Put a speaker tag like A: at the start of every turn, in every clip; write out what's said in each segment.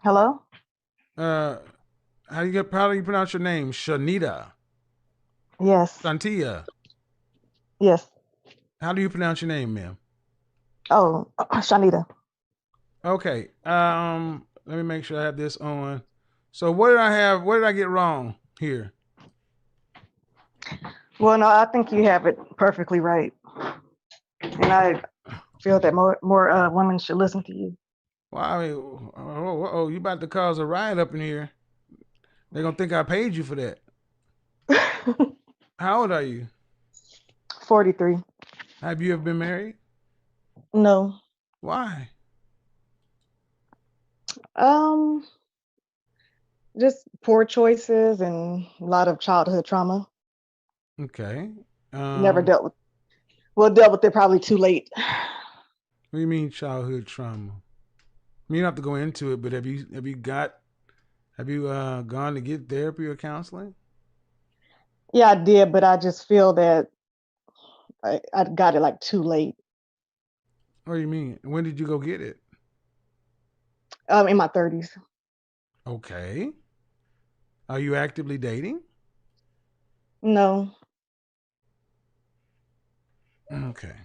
A: Hello?
B: Uh, how do you pronounce your name? Shanita,
A: Yes.
B: Shantia.
A: Yes.
B: How do you pronounce your name, ma'am?
A: Oh, Shanita.
B: Okay. Let me make sure I have this on. So what did I have? What did I get wrong here?
A: Well, no, I think you have it perfectly right. And I feel that more women should listen to you.
B: Well, I mean, you about to cause a riot up in here? They're gonna think I paid you for that. How old are you?
A: 43.
B: Have you ever been married?
A: No.
B: Why?
A: Um, just poor choices and a lot of childhood trauma.
B: Okay.
A: Never
B: Um,
A: dealt with dealt with it probably too late.
B: what do you mean childhood trauma? I mean, you don't have to go into it, but have you gone to get therapy or counseling?
A: Yeah, I did, but I just feel that I got it like too late.
B: What do you mean? When did you go get it?
A: In my 30s.
B: Okay. Are you actively dating?
A: No.
B: Okay.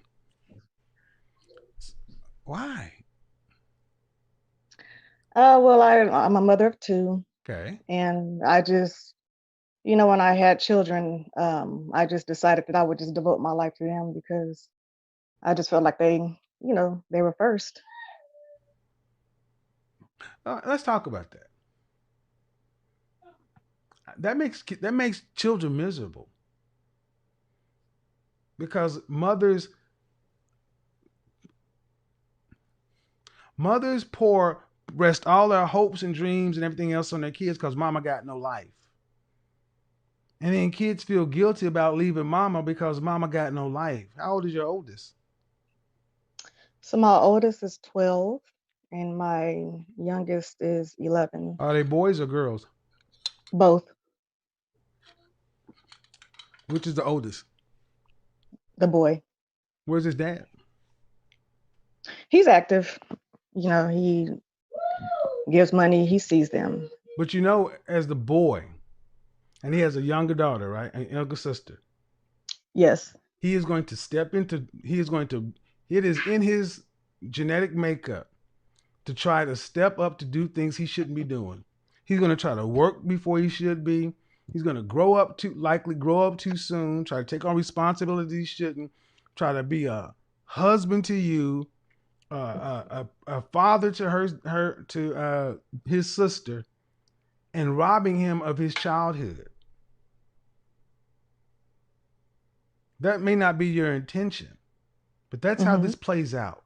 B: Why?
A: Well, I'm a mother of two,
B: Okay.
A: and I just when I had children, I just decided that I would just devote my life to them because I just felt like they were first.
B: Let's talk about that. That makes children miserable because mothers pour rest all their hopes and dreams and everything else on their kids because mama got no life. And then kids feel guilty about leaving mama because mama got no life. How old is your oldest?
A: So my oldest is 12 and my youngest is 11.
B: Are they boys or girls?
A: Both.
B: Which is the oldest?
A: The boy.
B: Where's his dad?
A: He's active. He gives money, he sees them.
B: But as the boy, and he has a younger daughter, right? An younger sister.
A: Yes.
B: He is going to step into, he is going to, it is in his genetic makeup to try to step up to do things he shouldn't be doing. He's going to try to work before he should be. He's going to likely grow up too soon, try to take on responsibilities he shouldn't, try to be a husband to you, a father to his sister, and robbing him of his childhood. That may not be your intention, but that's how
A: Hmm.
B: this plays out.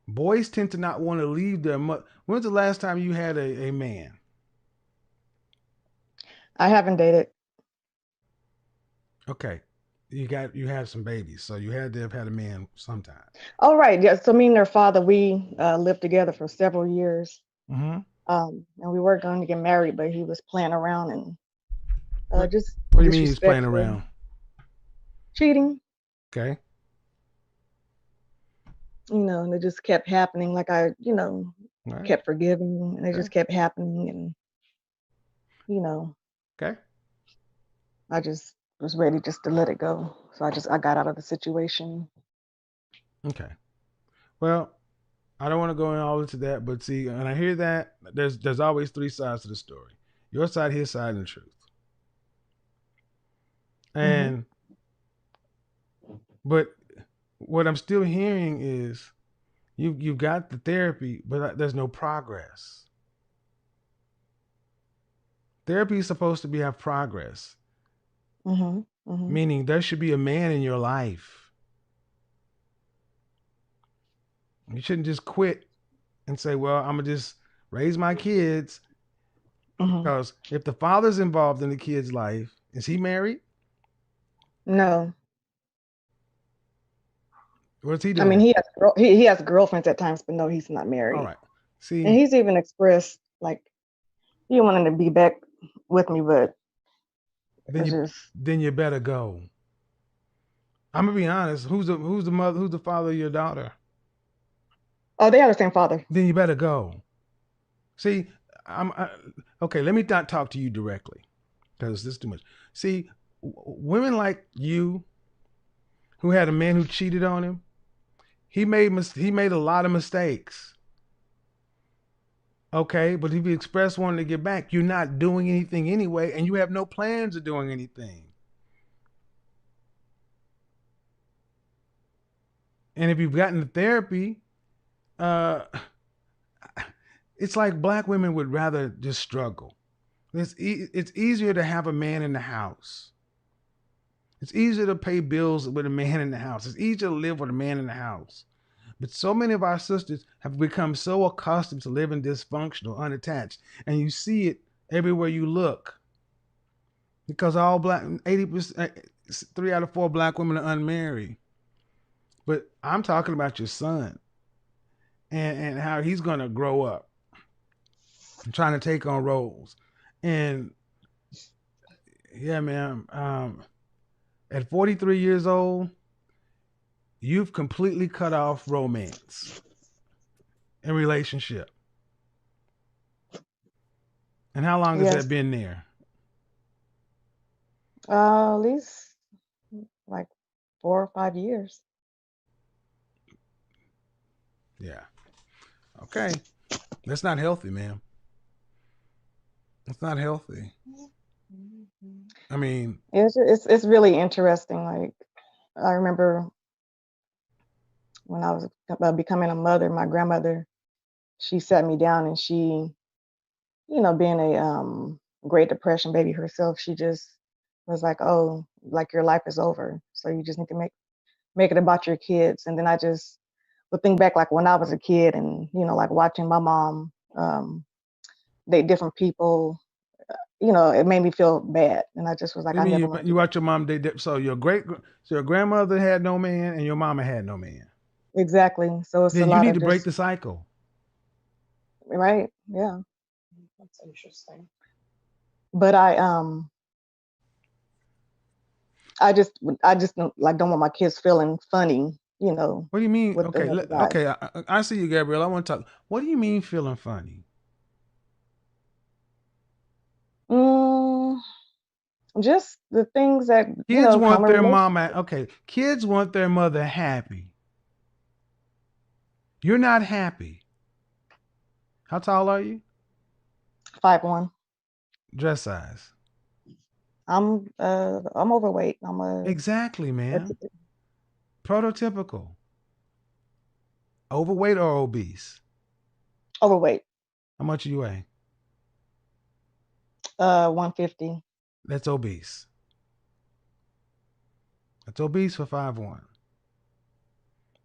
B: Boys tend to not want to leave their mother. When's the last time you had a man?
A: I haven't dated.
B: Okay, you had some babies, so you had to have had a man sometime.
A: Oh, right. Yeah. So me and their father, we lived together for several years.
B: Mm-hmm.
A: And we were going to get married, but he was playing around and
B: What
A: just
B: What do you mean he's playing
A: disrespectful,
B: around?
A: cheating.
B: Okay.
A: And it just kept happening. Like I,
B: All right.
A: kept forgiving, and it
B: Okay.
A: just kept happening. And you know,
B: Okay.
A: I just was ready just to let it go. So I got out of the situation.
B: Okay. Well, I don't want to go all into that, but see, when I hear that, there's always three sides to the story: your side, his side, and the truth.
A: Hmm.
B: And but what I'm still hearing is you've got the therapy, but there's no progress. Therapy is supposed to be have progress,
A: Hmm. Hmm.
B: meaning there should be a man in your life. You shouldn't just quit and say, "Well, I'm gonna just raise my kids."
A: Hmm.
B: Because if the father's involved in the kid's life, is he married?
A: No,
B: What's he
A: I mean
B: doing?
A: he has girlfriends at times, but no, he's not
B: All
A: married.
B: right.
A: And
B: See,
A: he's even expressed like he wanted to be back with me, but
B: then
A: it's
B: you
A: just
B: then you better go. I'm gonna be honest. Who's the mother? Who's the father of your daughter?
A: oh, they have the same father.
B: Then you better go. See, okay. Let me not talk to you directly because this is too much. See, women like you who had a man who cheated on him, he made a lot of mistakes. Okay, but if you express wanting to get back, you're not doing anything anyway, and you have no plans of doing anything. And if you've gotten the therapy, uh, it's like black women would rather just struggle. It's easier to have a man in the house. It's easier to pay bills with a man in the house. It's easier to live with a man in the house. But so many of our sisters have become so accustomed to living dysfunctional, unattached, and you see it everywhere you look. Because all black 80%, 3 out of 4 black women are unmarried. But I'm talking about your son and how he's gonna grow up trying to take on roles. And yeah, man, at 43 years old, you've completely cut off romance and relationship. And how long has that
A: Yes.
B: been there?
A: At least like 4 or 5 years.
B: Yeah. Okay. That's not healthy, man. It's not healthy. I mean,
A: It's really interesting. Like I remember when I was becoming a mother, my grandmother, she sat me down and she, being a Great Depression baby herself, she just was like, "Oh, like your life is over. So you just need to make it about your kids." And then I just would think back like when I was a kid and, like watching my mom date different people, it made me feel bad. And I just was
B: what
A: like,
B: do you
A: I
B: mean
A: never
B: you,
A: want to
B: you
A: do
B: watch your mom date? So your grandmother had no man and your mama had no man.
A: that. Exactly. So it's a
B: Then you
A: lot
B: need
A: of
B: to break
A: just,
B: the cycle.
A: right. Yeah. That's interesting. But I just don't want my kids feeling funny,
B: What do you mean?
A: with
B: Okay,
A: another guy.
B: okay. I see you, Gabrielle. I want to talk. What do you mean feeling funny?
A: Mm, just the things that,
B: Kids
A: come
B: want
A: in
B: their mama.
A: relationship.
B: Okay, kids want their mother happy. You're not happy. How tall are you?
A: 5'1".
B: Dress size.
A: I'm overweight.
B: Exactly,
A: It's
B: man. Prototypical. Overweight or obese?
A: overweight.
B: How much you weigh?
A: 150.
B: That's obese. That's obese for 5'1".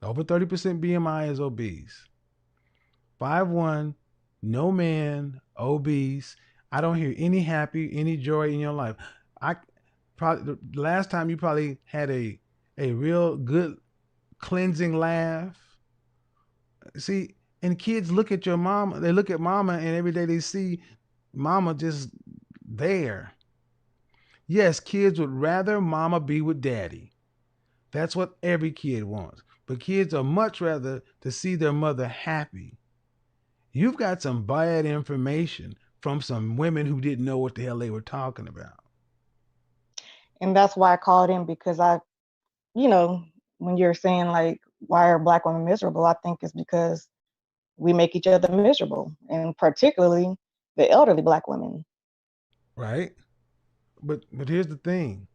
B: Over 30% BMI is obese. 5'1", no man, obese. I don't hear any happy, any joy in your life. I probably the last time you probably had a real good cleansing laugh. See, and kids look at your mama, they look at mama, and every day they see mama just there. Yes, kids would rather mama be with daddy. That's what every kid wants. But kids are much rather to see their mother happy. You've got some bad information from some women who didn't know what the hell they were talking about.
A: And that's why I called in because you know, when you're saying like, why are black women miserable? I think it's because we make each other miserable, and particularly the elderly black women.
B: Right? But here's the thing.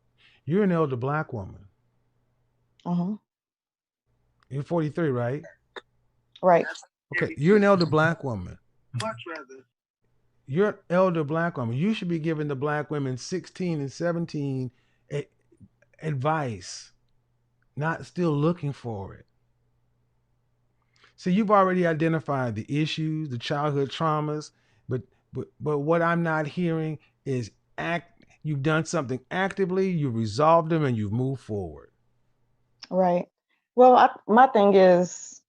B: You're an elder black woman.
A: Hmm.
B: You're 43, right?
A: Right.
B: Okay, you're an elder black woman. You're an elder black woman. You should be giving the black women 16 and 17 advice, not still looking for it. See, you've already identified the issues, the childhood traumas, but but what I'm not hearing is you've done something actively, you've resolved them and you've moved forward.
A: Right. Well, my thing is,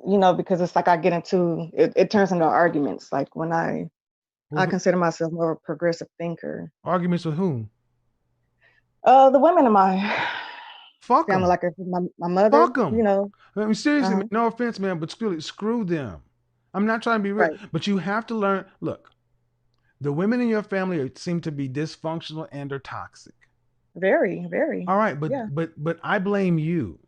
A: because it's like I get into it turns into arguments. Like when I
B: Well,
A: consider myself more of a progressive thinker.
B: arguments with whom?
A: The women in my
B: Fuck
A: family,
B: them.
A: like my mother,
B: Fuck them. I mean, seriously,
A: uh
B: man, no offense, man, but screw them. I'm not trying to be real,
A: Right.
B: but you have to learn. Look, the women in your family seem to be dysfunctional and are toxic.
A: Very, very.
B: All right,
A: Yeah.
B: but I blame you.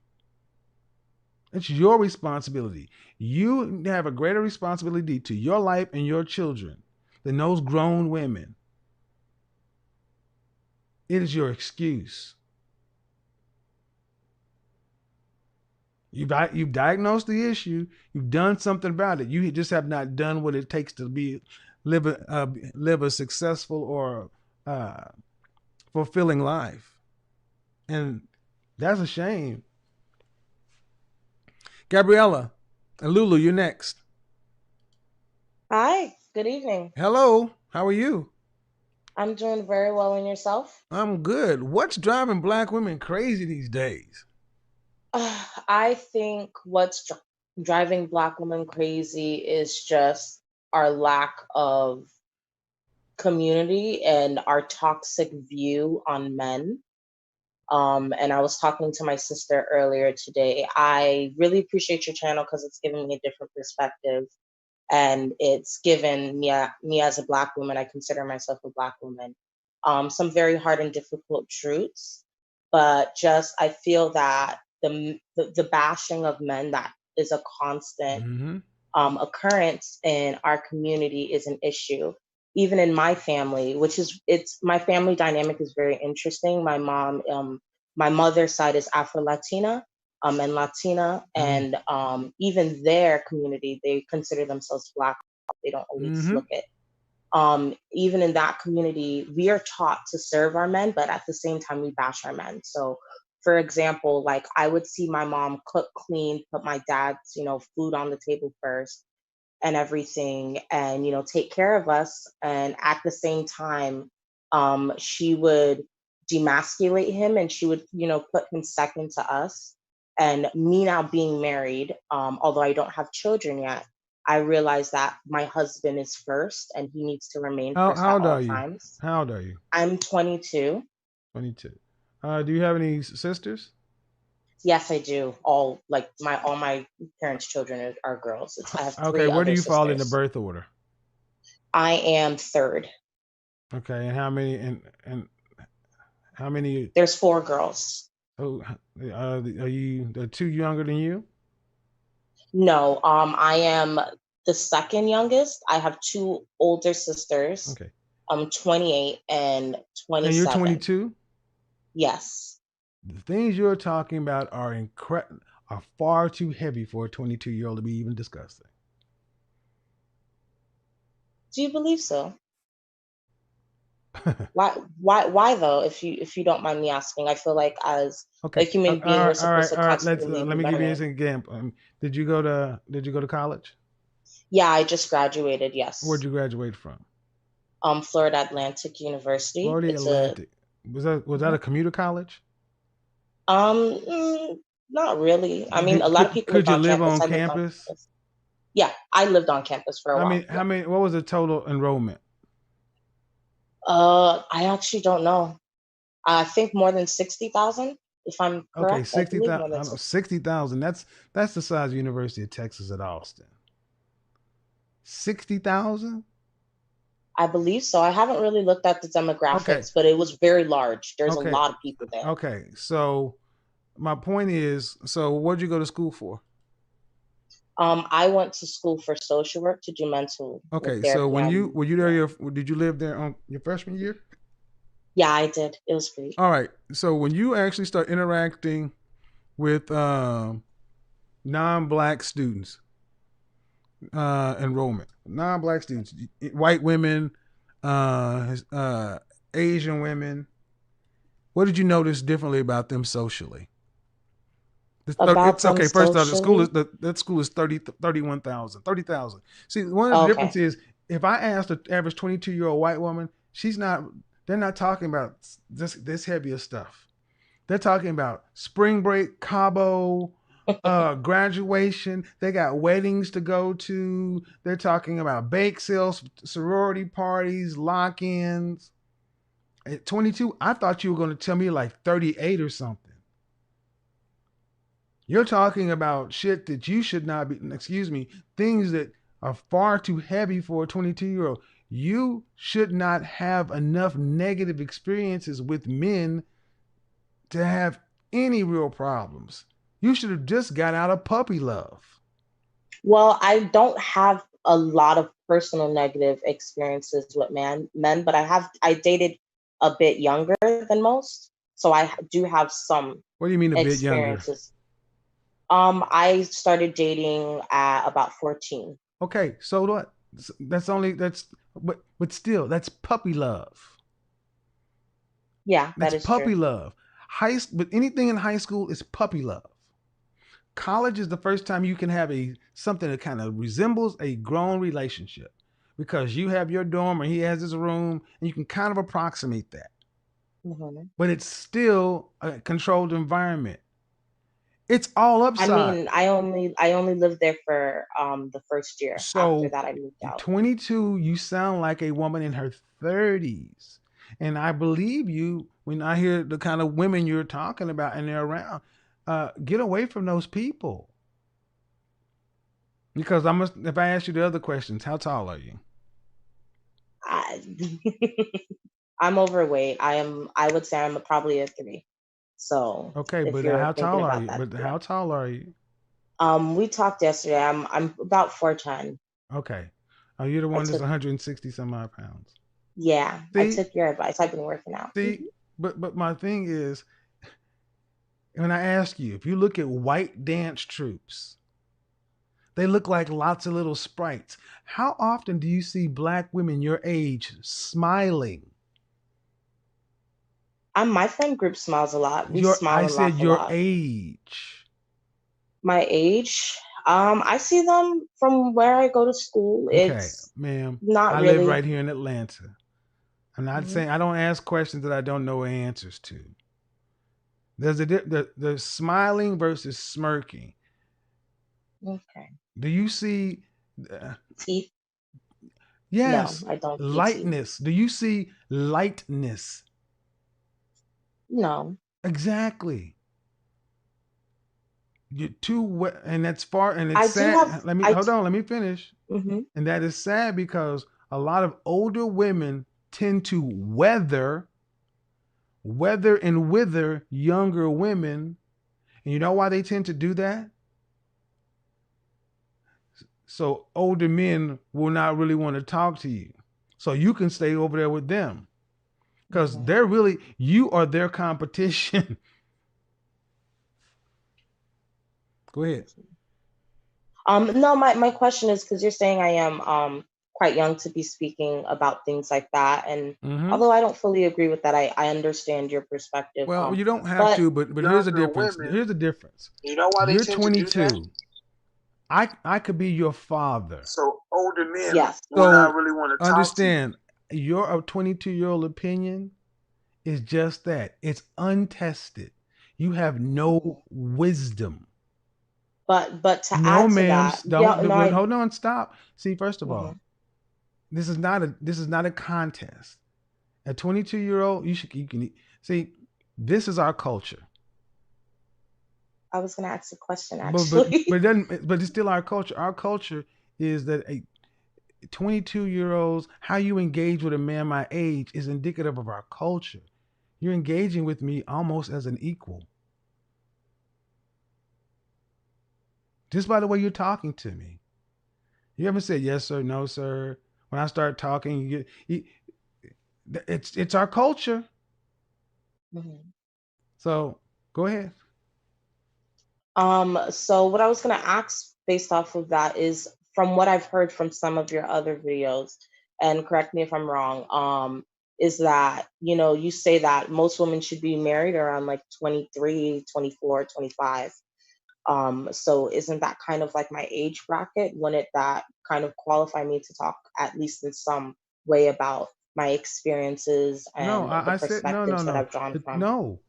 B: It's your responsibility. You have a greater responsibility to your life and your children than those grown women. It is your excuse. You've diagnosed the issue. You've done something about it. You just have not done what it takes to live a successful or uh, fulfilling life, and that's a shame. Gabriella and Lulu, you're next.
C: Hi, good evening.
B: Hello, how are you?
C: I'm doing very well in yourself.
B: I'm good. What's driving black women crazy these days?
C: I think what's driving Black women crazy is just our lack of community and our toxic view on men. And I was talking to my sister earlier today. I really appreciate your channel because it's given me a different perspective, and it's given me as a Black woman, I consider myself a Black woman, some very hard and difficult truths. But just I feel that the bashing of men that is a constant
B: Mm-hmm.
C: occurrence in our community is an issue. Even in my family, which is it's my family dynamic is very interesting. My mother's side is Afro Latina, and Latina, and even their community, they consider themselves Black. They don't always
B: Mm-hmm.
C: look it. Even in that community, we are taught to serve our men, but at the same time, we bash our men. So, for example, like I would see my mom cook, clean, put my dad's, food on the table first and everything, and take care of us. And at the same time, she would demasculate him, and she would, put him second to us. And me now being married, although I don't have children yet, I realize that my husband is first and he needs to remain first
B: How
C: at
B: old
C: all
B: are you?
C: times.
B: How old are you?
C: I'm 22.
B: 22. Do you have any sisters?
C: Yes, I do. All my parents' children are girls. I have
B: Okay,
C: three
B: where do
C: other
B: you fall in the
C: sisters.
B: birth order?
C: I am third.
B: Okay, and how many and how many?
C: There's four girls.
B: Oh, are you the two younger than you?
C: No, I am the second youngest. I have two older sisters.
B: Okay,
C: 28 and
B: and you're
C: 27.
B: 22.
C: Yes.
B: The things you're talking about are far too heavy for a 22-year-old to be even discussing.
C: Do you believe so? Why though? If you don't mind me asking, I feel like as a
B: Okay,
C: human being, we're supposed to
B: all right.
C: constantly
B: Let
C: be
B: me give you
C: learning.
B: an example. Did you go to college?
C: Yeah, I just graduated.
B: Where'd
C: Yes.
B: you graduate from?
C: Florida Atlantic University.
B: Florida
C: It's a
B: Atlantic. Was that
C: Mhm.
B: a commuter college?
C: um, mm, not really. I mean, a lot of people
B: Could
C: lived
B: you
C: on
B: live
C: campus.
B: on
C: I lived on
B: campus?
C: campus. Yeah, I lived on campus for a while. Yeah.
B: What was the total enrollment?
C: I actually don't know. I think more than 60,000, if I'm
B: Okay,
C: correct. I
B: sixty
C: believe
B: thousand.
C: more
B: I
C: than
B: don't know,
C: 60.
B: 60,000. That's the size of University of Texas at Austin. 60,000.
C: I believe so. I haven't really looked at the
B: Okay,
C: demographics, but it was very large. There's a
B: okay,
C: lot of people there.
B: okay. So my point is, so what'd you go to school for?
C: I went to school for social work to do mental like
B: Okay, so
C: therapy. And
B: were you there
C: yeah,
B: did you live there on your freshman year?
C: yeah, I did. It was great.
B: All right. So when you actually start interacting with non-black students, enrollment, non-black students, white women, Asian women, what did you notice differently about them socially?
C: About
B: It's
C: them
B: okay. First off,
C: socially.
B: that school is 31,000, 30,000. See, one of the
C: Okay.
B: differences, if I asked the average 22-year-old white woman, they're not talking about this heavier stuff. They're talking about spring break, Cabo, graduation. They got weddings to go to. They're talking about bake sales, sorority parties, lock-ins. At 22, I thought you were going to tell me like 38 or something. You're talking about shit that you should not be, excuse me, things that are far too heavy for a 22-year-old. You should not have enough negative experiences with men to have any real problems. You should have just got out of puppy love.
C: Well, I don't have a lot of personal negative experiences with men, but I dated a bit younger than most, so I do have some
B: What do you mean a bit younger?
C: experiences. I started dating at about 14.
B: Okay, so what? But still, that's puppy love.
C: Yeah, that
B: That's
C: is
B: puppy
C: true.
B: love. But anything in high school is puppy love. College is the first time you can have something that kind of resembles a grown relationship, because you have your dorm or he has his room, and you can kind of approximate that.
C: Mm-hmm.
B: But it's still a controlled environment. It's all
C: I
B: upside.
C: mean, I only lived there for the first year. After
B: So
C: that, I moved out.
B: 22, you sound like a woman in her 30s. And I believe you when I hear the kind of women you're talking about and they're around. Get away from those people. Because if I ask you the other questions, how tall are you?
C: I, I'm overweight. I would say I'm probably a 3. So
B: Okay,
C: if
B: but
C: you're
B: how
C: thinking
B: tall are
C: about
B: you?
C: that,
B: But
C: yeah.
B: how tall are you?
C: We talked yesterday. I'm about 4'10".
B: Okay. Are you the
C: I
B: one that's
C: took
B: 160 some odd pounds?
C: Yeah, I
B: See,
C: took your advice. I've been working out.
B: see, but my thing is, when I ask you, if you look at white dance troops, they look like lots of little sprites. How often do you see black women your age smiling?
C: My friend group smiles a lot. We smile
B: I
C: and
B: said
C: laugh a
B: your
C: lot.
B: age.
C: My age, I see them from where I go to school.
B: Okay,
C: It's
B: ma'am.
C: not
B: I live
C: really.
B: right here in Atlanta. I'm not
C: Mhm.
B: saying I don't ask questions that I don't know answers to. There's smiling versus smirking.
C: Okay.
B: Do you see? Uh,
C: Teeth? No,
B: yes,
C: I don't see teeth.
B: lightness. Do you see lightness?
C: No.
B: Exactly. You're too and that's far, and it's
C: I do have.
B: sad. Let me
C: I.
B: hold on. Let me finish.
C: Mm-hmm.
B: And that is sad because a lot of older women tend to weather and wither younger women. And you know why they tend to do that? So older men will not really want to talk to you. So you can stay over there with them because
C: Mm-hmm.
B: you are their competition. Go ahead.
C: No, my question is because you're saying I am quite young to be speaking about things like that, and
B: Mm-hmm.
C: although I don't fully agree with that, I understand your perspective.
B: Well, you don't have
C: But
B: to, but here's the
D: Younger
B: difference.
D: women,
B: Here's the difference.
D: you know why they
B: You're
D: tend to do that?
B: 22. I could be your father.
D: So older men
C: yes,
D: will not
B: So
D: really want to talk to you.
B: understand, your 22-year-old opinion is just that. It's untested. You have no wisdom.
C: but to
B: No,
C: add to
B: ma'am.
C: that, yeah,
B: Don't
C: no, I.
B: hold on. Stop. See, first of
C: Mhm.
B: all, this is not a contest. A 22-year-old, you can see. This is our culture.
C: I was gonna ask a question
B: But but but
C: actually.
B: it doesn't. But it's still our culture. Our culture is that a 22-year-olds, how you engage with a man my age is indicative of our culture. You're engaging with me almost as an equal, just by the way you're talking to me. You haven't said yes sir, no sir. When I start talking, it's our culture.
C: Mhm.
B: So go ahead.
C: So what I was gonna ask based off of that is from what I've heard from some of your other videos, and correct me if I'm wrong, is that, you say that most women should be married around like 23, 24, 25. So isn't that kind of like my age bracket? Wouldn't that kind of qualify me to talk at least in some way about my experiences
B: No,
C: and the
B: I said no, no,
C: perspectives that
B: no,
C: I've drawn from?
B: no.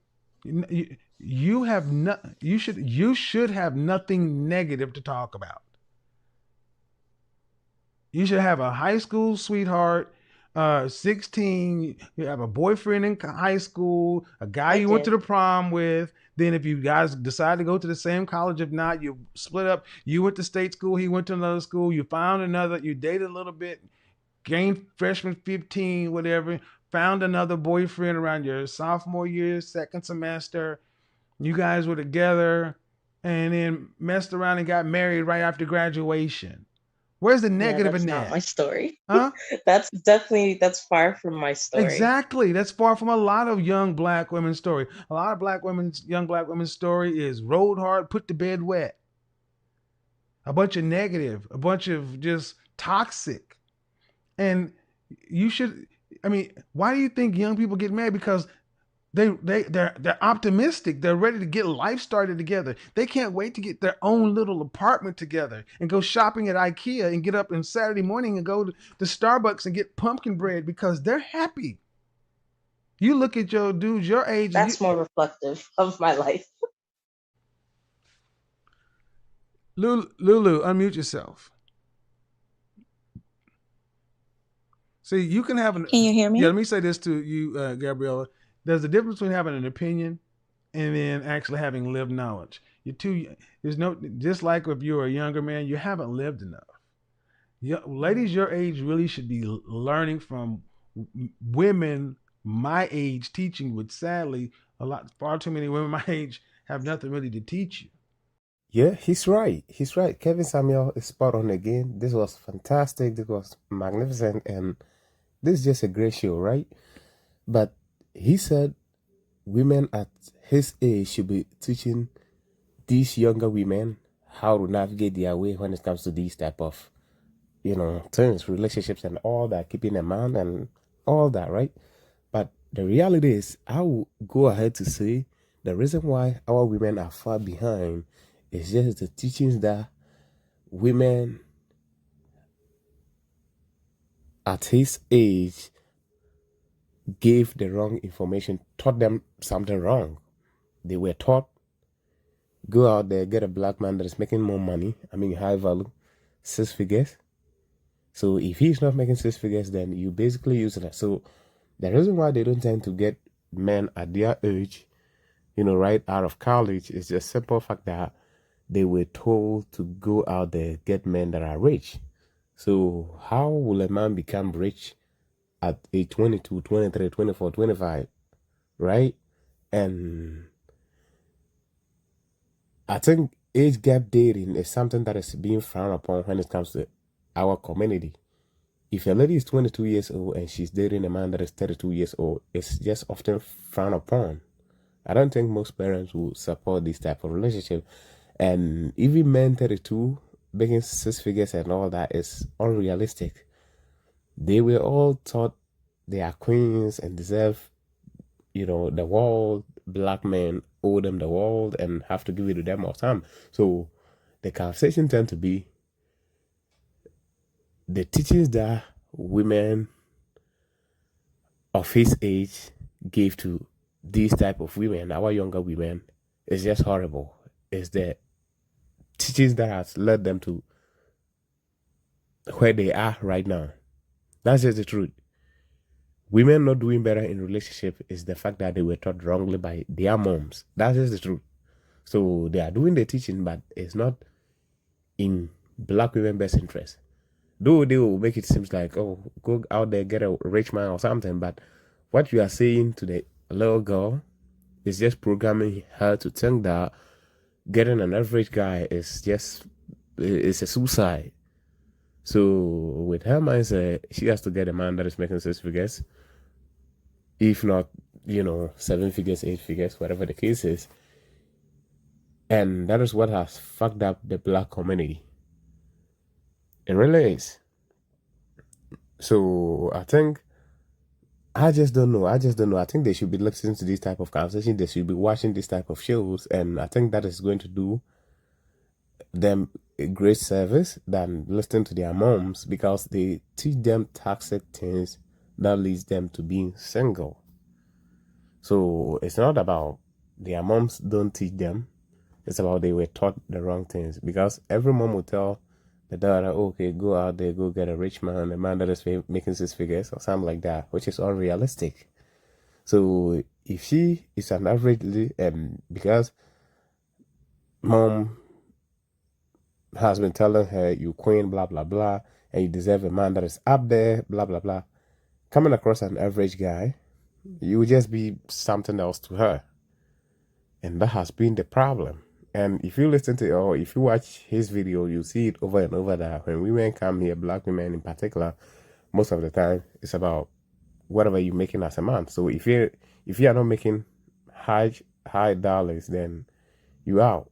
B: You have no. You should have nothing negative to talk about. You should have a high school sweetheart, 16, you have a boyfriend in high school, a guy
C: I
B: you went to
C: did.
B: the prom with. Then if you guys decide to go to the same college, if not, you split up. You went to state school, he went to another school. You found another, you dated a little bit, gained freshman 15, whatever, found another boyfriend around your sophomore year, second semester. You guys were together and then messed around and got married right after graduation. Where's the
C: Yeah,
B: negative
C: that's
B: in
C: not my
B: that?
C: story.
B: Huh?
C: That's far from my story.
B: Exactly. That's far from a lot of young black women's story. A lot of young black women's story is rode hard, put to bed wet. A bunch of negative, a bunch of just toxic. And you should, I mean, why do you think young people get mad? Because they're optimistic. They're ready to get life started together. They can't wait to get their own little apartment together and go shopping at IKEA and get up on Saturday morning and go to Starbucks and get pumpkin bread because they're happy. You look at your dudes your age and you
C: That's more reflective of my life.
B: Lulu, unmute yourself. See, you can have an
E: Can you hear me?
B: yeah. Let me say this to you, Gabriella. There's a difference between having an opinion and then actually having lived knowledge. You're too. There's no just like if you're a younger man, you haven't lived enough. Ladies your age really should be learning from women my age teaching, but sadly, far too many women my age have nothing really to teach you.
F: Yeah, he's right. He's right. Kevin Samuel is spot on again. This was fantastic. This was magnificent. And this is just a great show, right? But he said women at his age should be teaching these younger women how to navigate their way when it comes to these type of, things, relationships and all that, keeping a man and all that, right? But the reality is, I will go ahead to say the reason why our women are far behind is just the teachings that women at his age gave the wrong information, taught them something wrong. They were taught, go out there, get a black man that is making more money, high value, 6 figures. So if he's not making 6 figures, then you basically use that. So the reason why they don't tend to get men at their age, right out of college is just simple fact that they were told to go out there, get men that are rich. So how will a man become rich at age 22, 23, 24, 25, right? And I think age gap dating is something that is being frowned upon when it comes to our community. If a lady is 22 years old and she's dating a man that is 32 years old, it's just often frowned upon. I don't think most parents will support this type of relationship. And even men 32 making 6 figures and all that is unrealistic. They were all taught they are queens and deserve, the world. Black men owe them the world and have to give it to them all the time. So the conversation tend to be the teachings that women of his age gave to these type of women, our younger women, is just horrible. It's the teachings that has led them to where they are right now. That's just the truth. Women not doing better in relationship is the fact that they were taught wrongly by their moms. That's just the truth. So they are doing the teaching, but it's not in black women's best interest. Though they will make it seem like, oh, go out there, get a rich man or something. But what you are saying to the little girl is just programming her to think that getting an average guy is a suicide. So with her mindset, she has to get a man that is making 6 figures, if not, 7 figures, 8 figures, whatever the case is. And that is what has fucked up the black community. It really is. So I think, I just don't know. I think they should be listening to this type of conversation. They should be watching this type of shows. And I think that is going to do them a great service than listening to their moms, because they teach them toxic things that leads them to being single. So it's not about their moms don't teach them. It's about they were taught the wrong things, because every mom will tell the daughter, okay, go out there, go get a rich man, a man that is making 6 figures or something like that, which is unrealistic. So if she is an average, because mom has been telling her, you queen, blah, blah, blah, and you deserve a man that is up there, blah, blah, blah. Coming across an average guy, you will just be something else to her. And that has been the problem. And if you listen to, or if you watch his video, you see it over and over that when women come here, black women in particular, most of the time, it's about whatever you're making as a man. So if you are not making high dollars, then you out.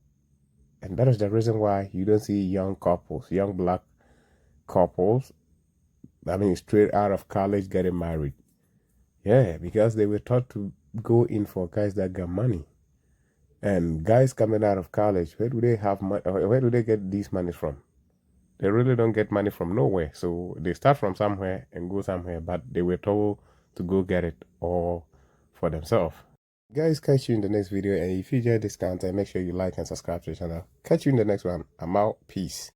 F: And that is the reason why you don't see young couples, young black couples, I mean, straight out of college getting married. Yeah, because they were taught to go in for guys that got money. And guys coming out of college, where do they have money? Where do they get these money from? They really don't get money from nowhere. So they start from somewhere and go somewhere, but they were told to go get it all for themselves. Guys, catch you in the next video. And if you enjoyed this content, make sure you like and subscribe to the channel. Catch you in the next one. I'm out. Peace.